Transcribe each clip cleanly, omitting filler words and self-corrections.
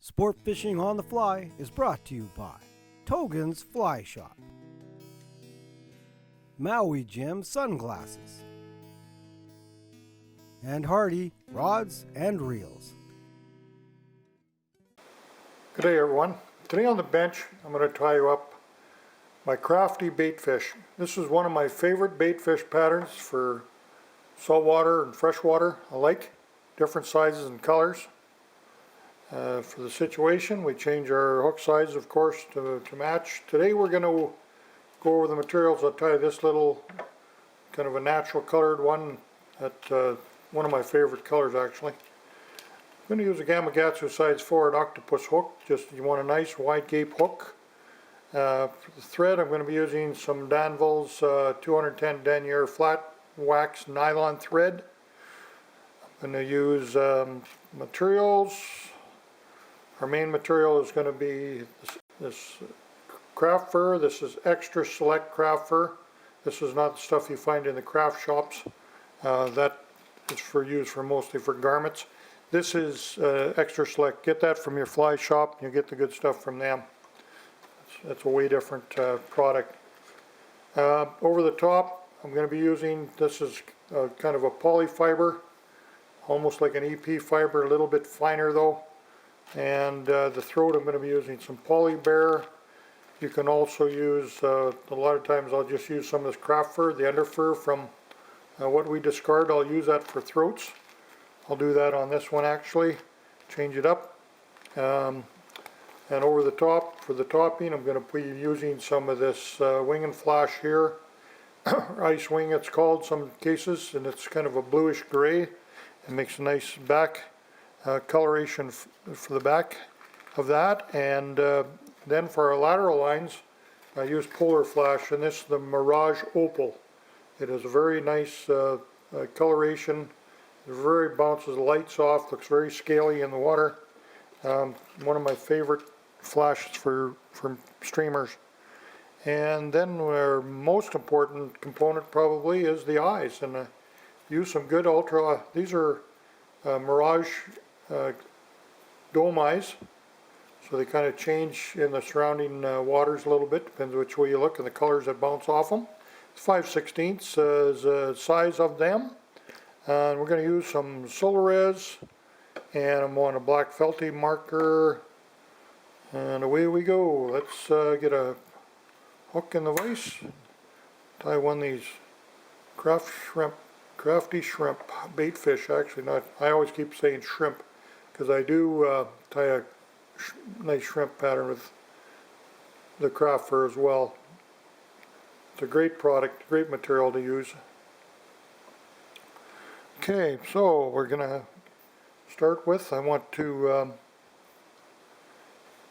Sport Fishing on the Fly is brought to you by Togen's Fly Shop, Maui Jim Sunglasses, and Hardy Rods and Reels. Good day everyone. Today on the bench I'm going to tie you up my Crafty Baitfish. This is one of my favorite baitfish patterns for saltwater and freshwater alike, different sizes and colors. For the situation we change our hook size of course to match. Today we're going to go over the materials. I'll tie this little kind of a natural colored one at one of my favorite colors actually. I'm going to use a Gamakatsu size 4 octopus hook. Just you want a nice wide gape hook. For the thread I'm going to be using some Danville's 210 denier flat wax nylon thread. I'm going to use materials. Our main material is going to be this craft fur. This is extra select craft fur. This is not the stuff you find in the craft shops. That is used for mostly for garments. This is extra select. Get that from your fly shop. You get the good stuff from them. That's a way different product. Over the top, I'm going to be using, this is kind of a polyfiber, almost like an EP fiber, a little bit finer though. And the throat I'm going to be using some poly bear. You can also use, a lot of times I'll just use some of this craft fur, the under fur from what we discard. I'll use that for throats. I'll do that on this one actually, change it up. And over the top, for the topping, I'm going to be using some of this wing and flash here, ice wing it's called some cases, and it's kind of a bluish gray. It makes a nice back coloration for the back of that. And then for our lateral lines, I use polar flash, and this is the Mirage Opal. It is a very nice coloration. It very bounces lights off, looks very scaly in the water. One of my favorite flashes for streamers. And then our most important component probably is the eyes, and use some good ultra. These are Mirage dome eyes, so they kind of change in the surrounding waters a little bit, depends which way you look, and the colors that bounce off them. 5/16 is the size of them, and we're going to use some Solares, and I'm on a black felty marker, and away we go. Let's get a hook in the vise, tie one of these Crafty shrimp baitfish. Actually, not. I always keep saying shrimp because I do tie a nice shrimp pattern with the craft fur as well. It's a great product, great material to use. Okay, so we're gonna start with. I want to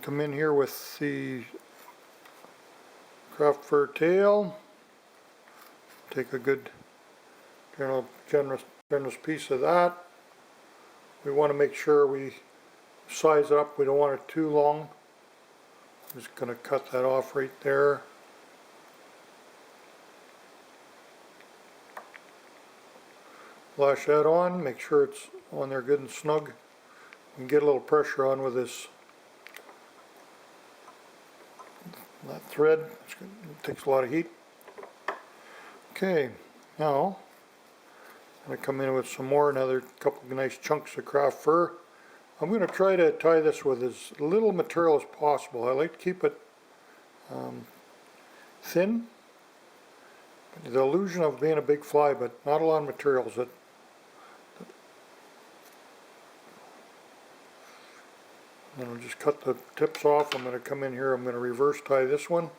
come in here with the craft fur tail. Take a good generous piece of that. We want to make sure we size it up. We don't want it too long. I'm just going to cut that off right there. Lash that on. Make sure it's on there good and snug. We can get a little pressure on with this that thread. It takes a lot of heat. Okay, now I'm going to come in with some more, another couple of nice chunks of craft fur. I'm going to try to tie this with as little material as possible. I like to keep it thin. The illusion of being a big fly, but not a lot of materials. And I'll just cut the tips off. I'm going to come in here, I'm going to reverse tie this one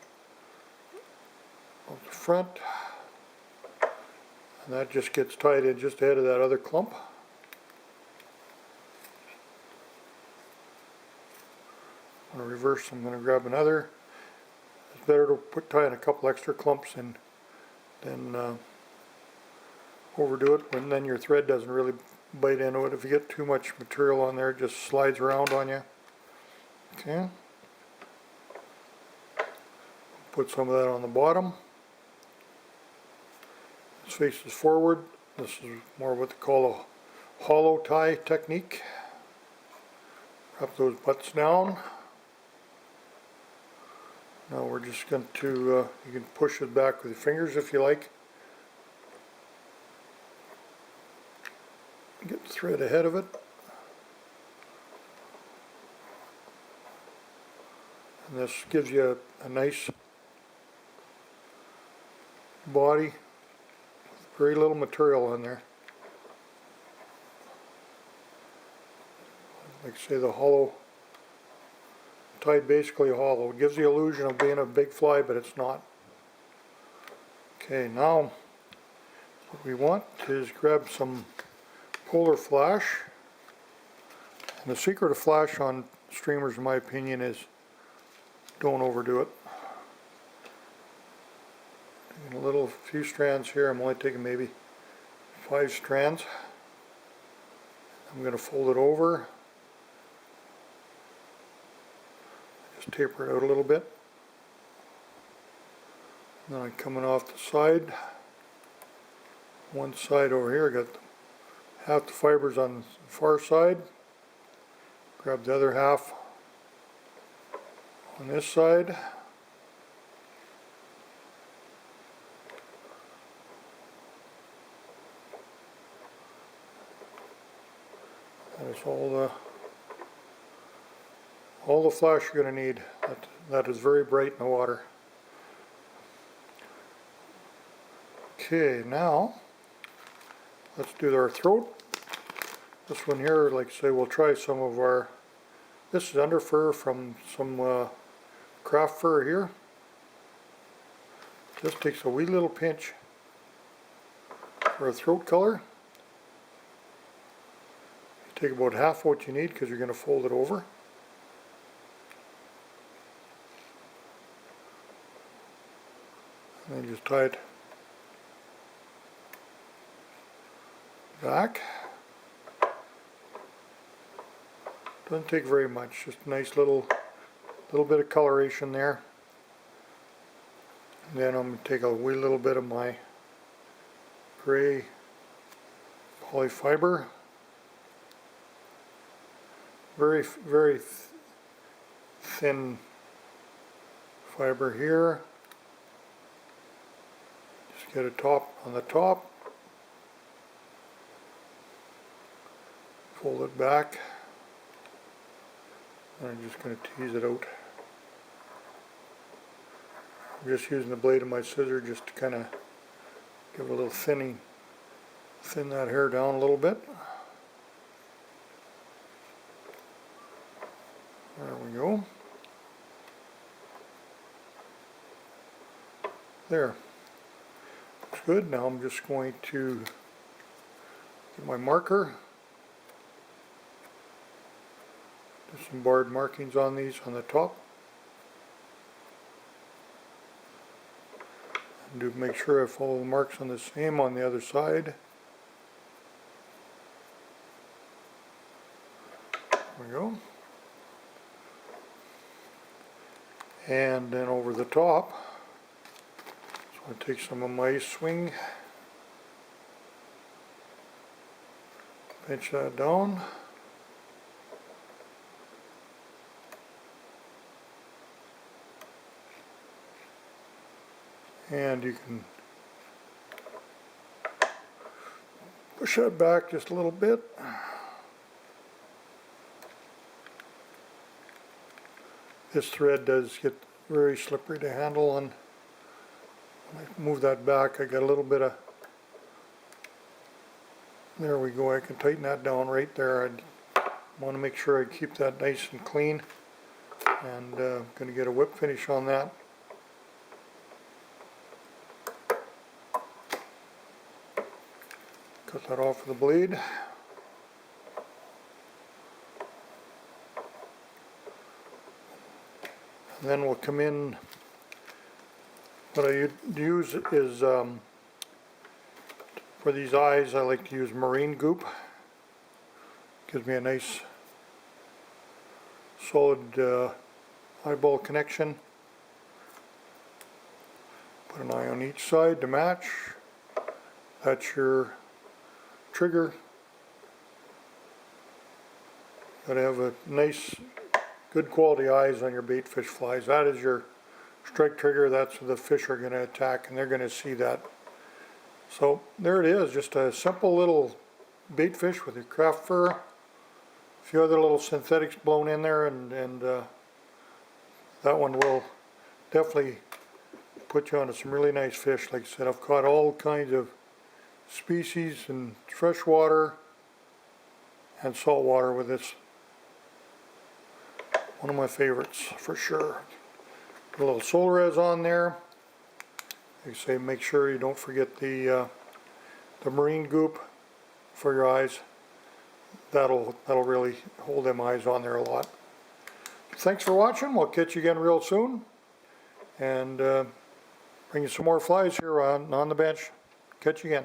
off the front. And that just gets tied in just ahead of that other clump. I'm going to reverse, I'm going to grab another. It's better to tie in a couple extra clumps and then overdo it, and then your thread doesn't really bite into it. If you get too much material on there, it just slides around on you. Okay. Put some of that on the bottom. This faces forward. This is more what they call a hollow tie technique. Drop those butts down. Now we're just going to, you can push it back with your fingers if you like. Get the thread ahead of it. And this gives you a nice body with very little material in there. Like say the hollow, tied basically hollow. It gives the illusion of being a big fly, but it's not. Okay, now what we want is grab some polar flash. And the secret of flash on streamers, in my opinion, is don't overdo it. Taking a few strands here. I'm only taking maybe 5 strands. I'm going to fold it over. Just taper it out a little bit. And then I'm coming off the side. One side over here, I got half the fibers on the far side. Grab the other half on this side. That is all the flash you're going to need. That is very bright in the water. Okay, now let's do our throat. This one here, like I say, we'll try some of our, this is under fur from some craft fur here. Just takes a wee little pinch for a throat color. You take about half what you need because you're going to fold it over. And then just tie it back. Doesn't take very much, just a nice little bit of coloration there. And then I'm going to take a wee little bit of my gray polyfiber. Very thin fiber here. Just get a top on the top. Fold it back. I'm just going to tease it out. I'm just using the blade of my scissor just to kind of give it a little thin that hair down a little bit. There we go. There. Looks good. Now I'm just going to get my marker. Do some barred markings on these on the top. And do make sure I follow the marks on the same on the other side. There we go. And then over the top, so I take some of my swing, pinch that down. And you can push that back just a little bit. This thread does get very slippery to handle, and when I move that back I got a little bit of, there we go, I can tighten that down right there. I want to make sure I keep that nice and clean, and I'm going to get a whip finish on that. Cut that off with the blade. And then we'll come in, what I use is, for these eyes I like to use marine goop. Gives me a nice solid eyeball connection. Put an eye on each side to match. That's your trigger. Gotta have a nice, good quality eyes on your baitfish flies. That is your strike trigger. That's what the fish are going to attack, and they're going to see that. So there it is, just a simple little baitfish with your craft fur. A few other little synthetics blown in there, and that one will definitely put you onto some really nice fish. Like I said, I've caught all kinds of species in freshwater and saltwater with this. One of my favorites for sure. A little solar res on there. Like I say, make sure you don't forget the marine goop for your eyes. That'll really hold them eyes on there a lot. Thanks for watching. We'll catch you again real soon, and bring you some more flies here on the bench. Catch you again.